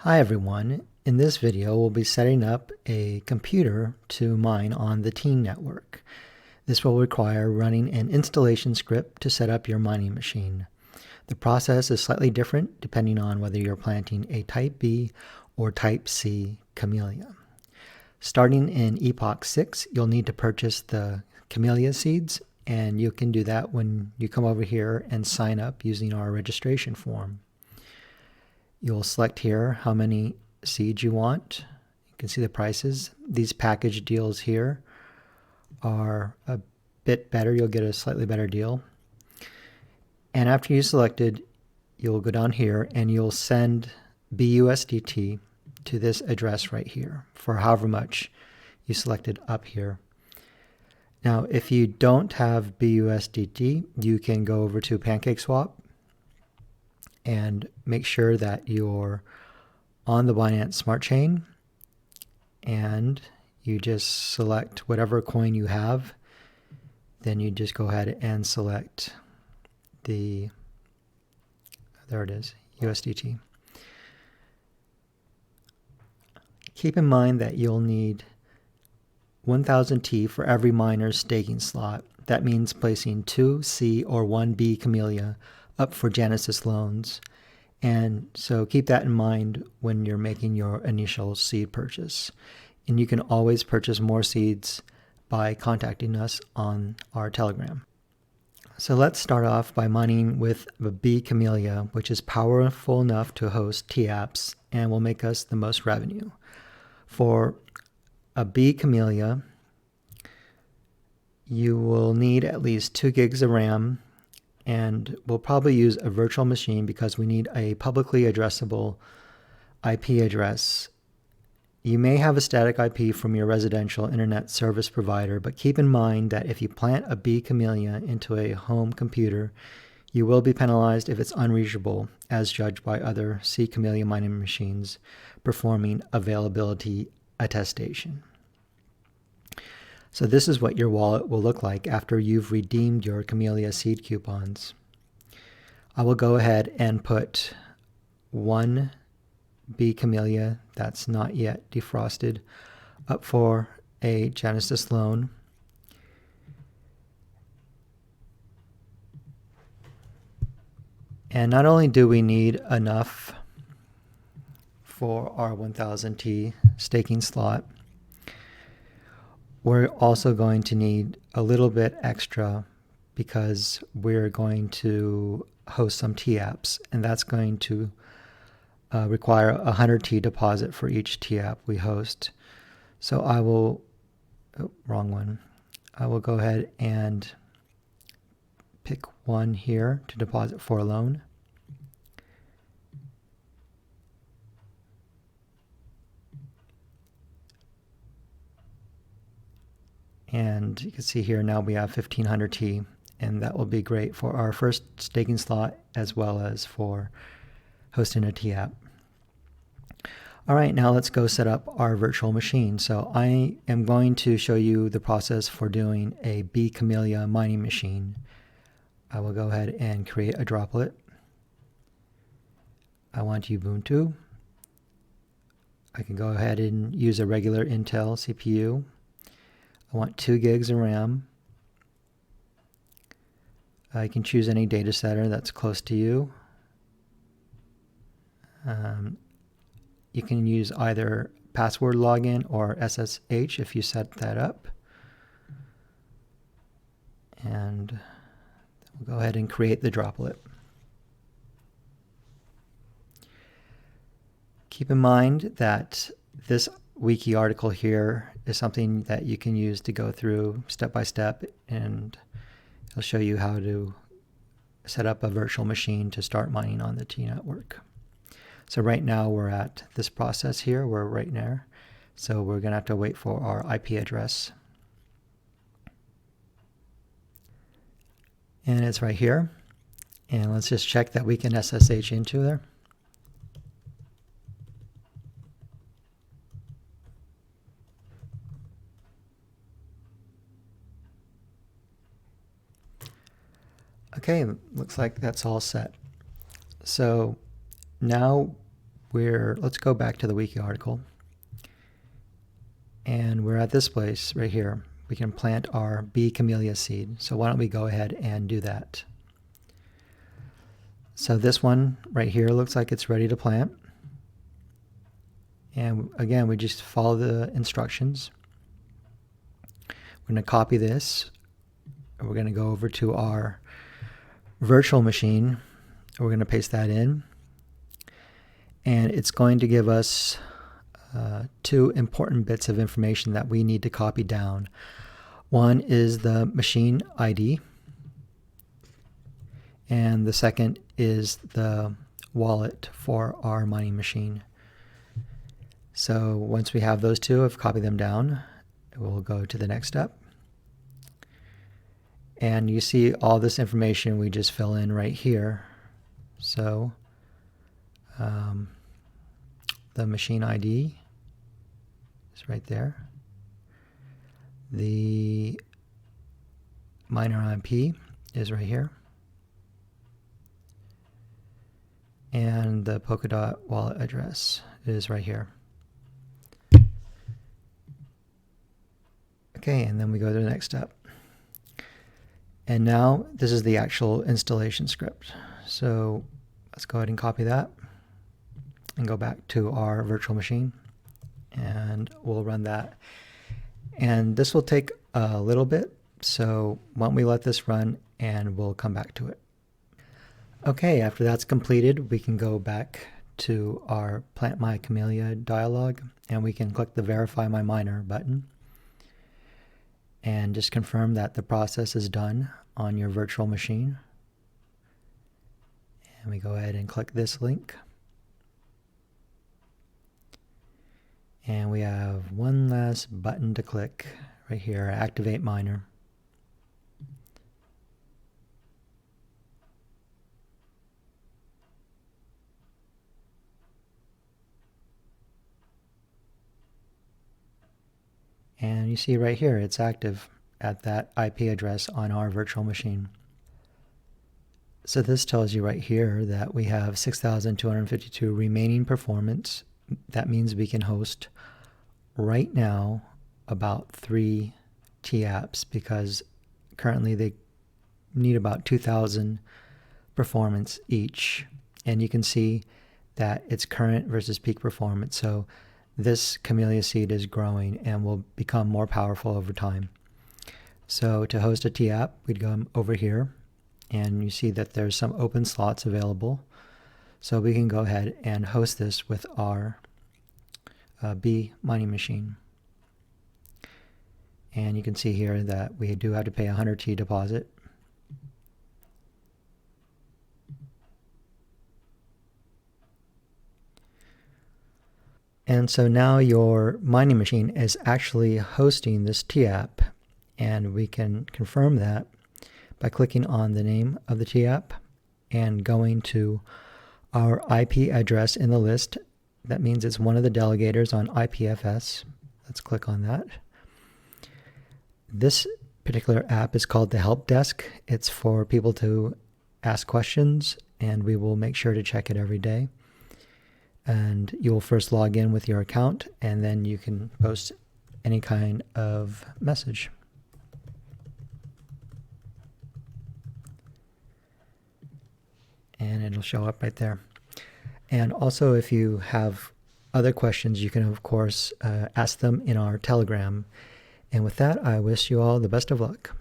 Hi everyone. In this video, we'll be setting up a computer to mine on the Teen network. This will require running an installation script to set up your mining machine. The process is slightly different depending on whether you're planting a Type B or Type C camellia. Starting in Epoch 6, you'll need to purchase the camellia seeds, and you can do that when you come over here and sign up using our registration form. You'll select here how many seeds you want. You can see the prices. These package deals here are a bit better. You'll get a slightly better deal. And after you selected, you'll go down here and you'll send BUSDT to this address right here for however much you selected up here. Now, if you don't have BUSDT, you can go over to PancakeSwap and make sure that you're on the Binance Smart Chain, and you just select whatever coin you have. Then you just go ahead and select there it is, USDT. Keep in mind that you'll need 1000 T for every miner's staking slot. That means placing 2 C or 1 B camellia up for Genesis loans. And so keep that in mind when you're making your initial seed purchase. And you can always purchase more seeds by contacting us on our Telegram. So let's start off by mining with the B camellia, which is powerful enough to host TApps and will make us the most revenue. For a B camellia, you will need at least 2 gigs of RAM, and we'll probably use a virtual machine because we need a publicly addressable IP address. You may have a static IP from your residential internet service provider, but keep in mind that if you plant a B camellia into a home computer, you will be penalized if it's unreachable, as judged by other C camellia mining machines performing availability attestation. So this is what your wallet will look like after you've redeemed your camellia seed coupons. I will go ahead and put 1 B camellia that's not yet defrosted up for a Genesis loan. And not only do we need enough for our 1000 T staking slot, we're also going to need a little bit extra because we're going to host some TApps, and that's going to require a 100 T deposit for each TApp we host. So I will, wrong one. I will go ahead and pick one here to deposit for a loan. And you can see here now we have 1500 T, and that will be great for our first staking slot as well as for hosting a TApp. All right, now let's go set up our virtual machine. So I am going to show you the process for doing a B camellia mining machine. I will go ahead and create a droplet. I want Ubuntu. I can go ahead and use a regular Intel CPU. I want 2 gigs of RAM. You can choose any data center that's close to you. You can use either password login or SSH if you set that up. And we'll go ahead and create the droplet. Keep in mind that this wiki article here is something that you can use to go through step by step, and it'll show you how to set up a virtual machine to start mining on the T network. So right now we're at this process here, we're right there. So we're gonna have to wait for our IP address. And it's right here. And let's just check that we can SSH into there. Okay, looks like that's all set. So now let's go back to the wiki article. And we're at this place right here. We can plant our bee camellia seed. So why don't we go ahead and do that? So this one right here looks like it's ready to plant. And again, we just follow the instructions. We're going to copy this. We're going to go over to our virtual machine. We're going to paste that in. And it's going to give us two important bits of information that we need to copy down. One is the machine ID, and the second is the wallet for our mining machine. So once we have those two, I've copied them down. We'll go to the next step. And you see all this information we just fill in right here. So the machine ID is right there. The miner IP is right here. And the Polkadot wallet address is right here. Okay, and then we go to the next step. And now this is the actual installation script. So let's go ahead and copy that and go back to our virtual machine, and we'll run that. And this will take a little bit, so why don't we let this run and we'll come back to it. Okay, after that's completed, we can go back to our Plant My Camellia dialog, and we can click the Verify My Miner button and just confirm that the process is done on your virtual machine. And we go ahead and click this link. And we have one last button to click right here, Activate Miner. And you see right here, it's active at that IP address on our virtual machine. So this tells you right here that we have 6,252 remaining performance. That means we can host right now about 3 TApps, because currently they need about 2,000 performance each. And you can see that it's current versus peak performance. So this camellia seed is growing and will become more powerful over time. So to host a TApp, we'd go over here, and you see that there's some open slots available. So we can go ahead and host this with our bee mining machine. And you can see here that we do have to pay a 100 T deposit. And so now your mining machine is actually hosting this TApp, and we can confirm that by clicking on the name of the TApp and going to our IP address in the list. That means it's one of the delegators on IPFS. Let's click on that. This particular app is called the Help Desk. It's for people to ask questions, and we will make sure to check it every day. And you will first log in with your account, and then you can post any kind of message. And it'll show up right there. And also, if you have other questions, you can, of course, ask them in our Telegram. And with that, I wish you all the best of luck.